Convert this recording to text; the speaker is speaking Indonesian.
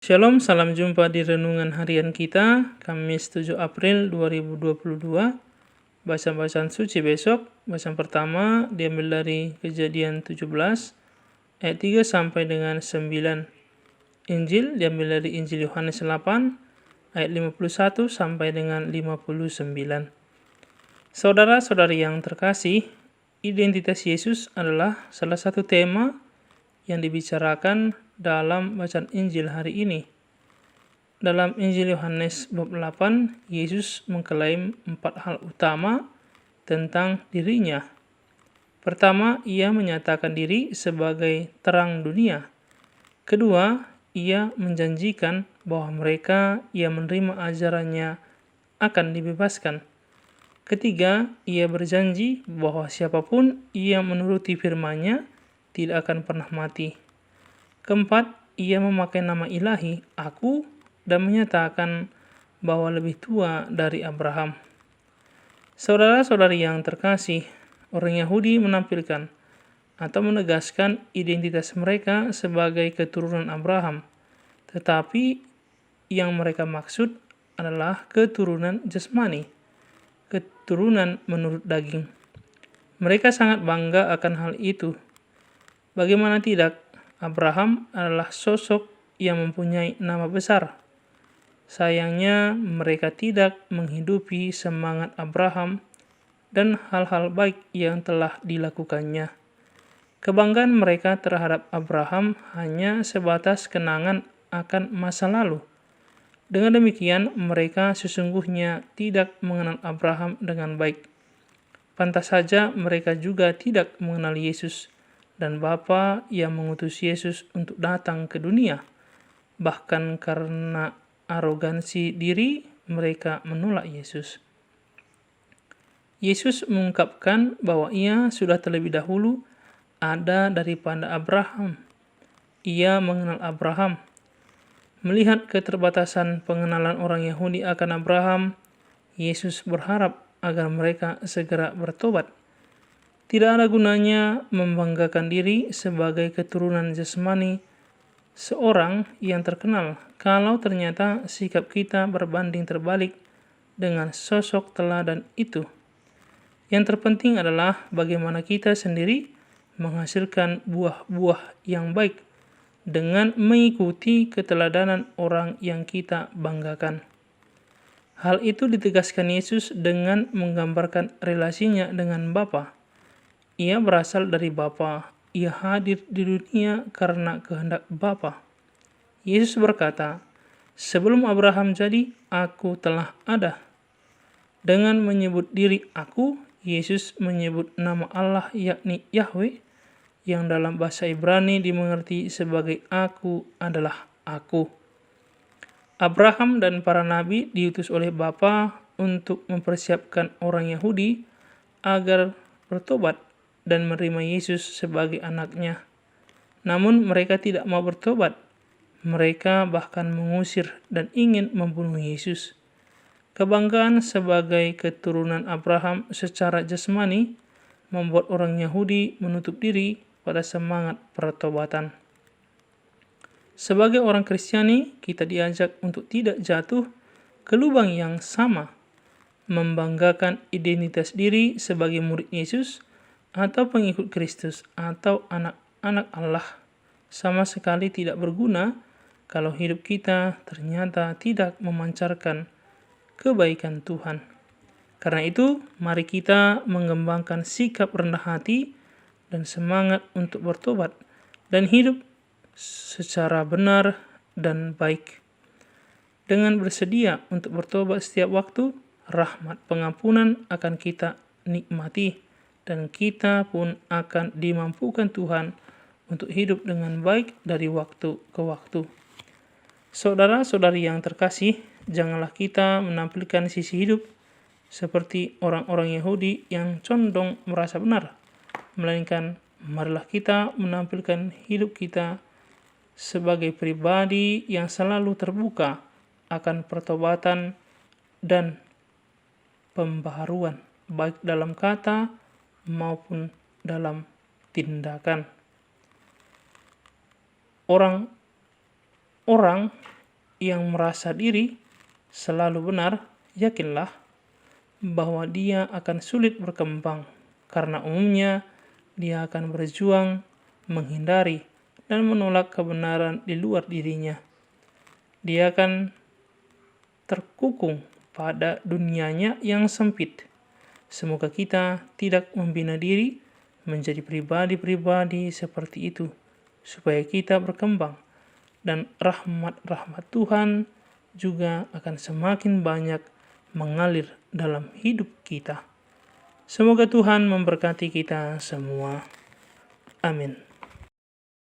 Shalom, salam jumpa di renungan harian kita, Kamis 7 April 2022. Bacaan suci besok, bacaan pertama diambil dari Kejadian 17, ayat 3 sampai dengan 9. Injil diambil dari Injil Yohanes 8, ayat 51 sampai dengan 59. Saudara-saudari yang terkasih, identitas Yesus adalah salah satu tema yang dibicarakan dalam bacaan Injil hari ini. Dalam Injil Yohanes bab 8, Yesus mengklaim 4 hal utama tentang dirinya. Pertama, ia menyatakan diri sebagai terang dunia. Kedua, ia menjanjikan bahwa mereka yang menerima ajarannya akan dibebaskan. Ketiga, ia berjanji bahwa siapapun yang menuruti firman-Nya tidak akan pernah mati. Keempat, ia memakai nama ilahi, Aku, dan menyatakan bahwa lebih tua dari Abraham. Saudara-saudari yang terkasih, orang Yahudi menampilkan atau menegaskan identitas mereka sebagai keturunan Abraham, tetapi yang mereka maksud adalah keturunan jasmani, keturunan menurut daging. Mereka sangat bangga akan hal itu. Bagaimana tidak, Abraham adalah sosok yang mempunyai nama besar. Sayangnya, mereka tidak menghidupi semangat Abraham dan hal-hal baik yang telah dilakukannya. Kebanggaan mereka terhadap Abraham hanya sebatas kenangan akan masa lalu. Dengan demikian, mereka sesungguhnya tidak mengenal Abraham dengan baik. Pantas saja mereka juga tidak mengenal Yesus dan Bapa yang mengutus Yesus untuk datang ke dunia. Bahkan karena arogansi diri, mereka menolak Yesus. Yesus mengungkapkan bahwa ia sudah terlebih dahulu ada daripada Abraham. Ia mengenal Abraham. Melihat keterbatasan pengenalan orang Yahudi akan Abraham, Yesus berharap agar mereka segera bertobat. Tidak ada gunanya membanggakan diri sebagai keturunan jasmani seorang yang terkenal kalau ternyata sikap kita berbanding terbalik dengan sosok teladan itu. Yang terpenting adalah bagaimana kita sendiri menghasilkan buah-buah yang baik dengan mengikuti keteladanan orang yang kita banggakan. Hal itu ditegaskan Yesus dengan menggambarkan relasinya dengan Bapa. Ia berasal dari Bapa. Ia hadir di dunia karena kehendak Bapa. Yesus berkata, "Sebelum Abraham jadi, Aku telah ada." Dengan menyebut diri Aku, Yesus menyebut nama Allah yakni Yahweh, yang dalam bahasa Ibrani dimengerti sebagai Aku adalah Aku. Abraham dan para nabi diutus oleh Bapa untuk mempersiapkan orang Yahudi agar bertobat dan menerima Yesus sebagai anaknya. Namun mereka tidak mau bertobat. Mereka bahkan mengusir dan ingin membunuh Yesus. Kebanggaan sebagai keturunan Abraham secara jasmani membuat orang Yahudi menutup diri pada semangat pertobatan. Sebagai orang Kristiani, kita diajak untuk tidak jatuh ke lubang yang sama, membanggakan identitas diri sebagai murid Yesus atau pengikut Kristus atau anak-anak Allah. Sama sekali tidak berguna kalau hidup kita ternyata tidak memancarkan kebaikan Tuhan. Karena itu, mari kita mengembangkan sikap rendah hati dan semangat untuk bertobat dan hidup secara benar dan baik. Dengan bersedia untuk bertobat setiap waktu, rahmat pengampunan akan kita nikmati dan kita pun akan dimampukan Tuhan untuk hidup dengan baik dari waktu ke waktu. Saudara-saudari yang terkasih, janganlah kita menampilkan sisi hidup seperti orang-orang Yahudi yang condong merasa benar, melainkan marilah kita menampilkan hidup kita sebagai pribadi yang selalu terbuka akan pertobatan dan pembaharuan, baik dalam kata maupun dalam tindakan. orang yang merasa diri selalu benar, yakinlah bahwa dia akan sulit berkembang, karena umumnya dia akan berjuang menghindari dan menolak kebenaran di luar dirinya. Dia akan terkukung pada dunianya yang sempit. Semoga kita tidak membina diri menjadi pribadi-pribadi seperti itu, supaya kita berkembang dan rahmat-rahmat Tuhan juga akan semakin banyak mengalir dalam hidup kita. Semoga Tuhan memberkati kita semua. Amin.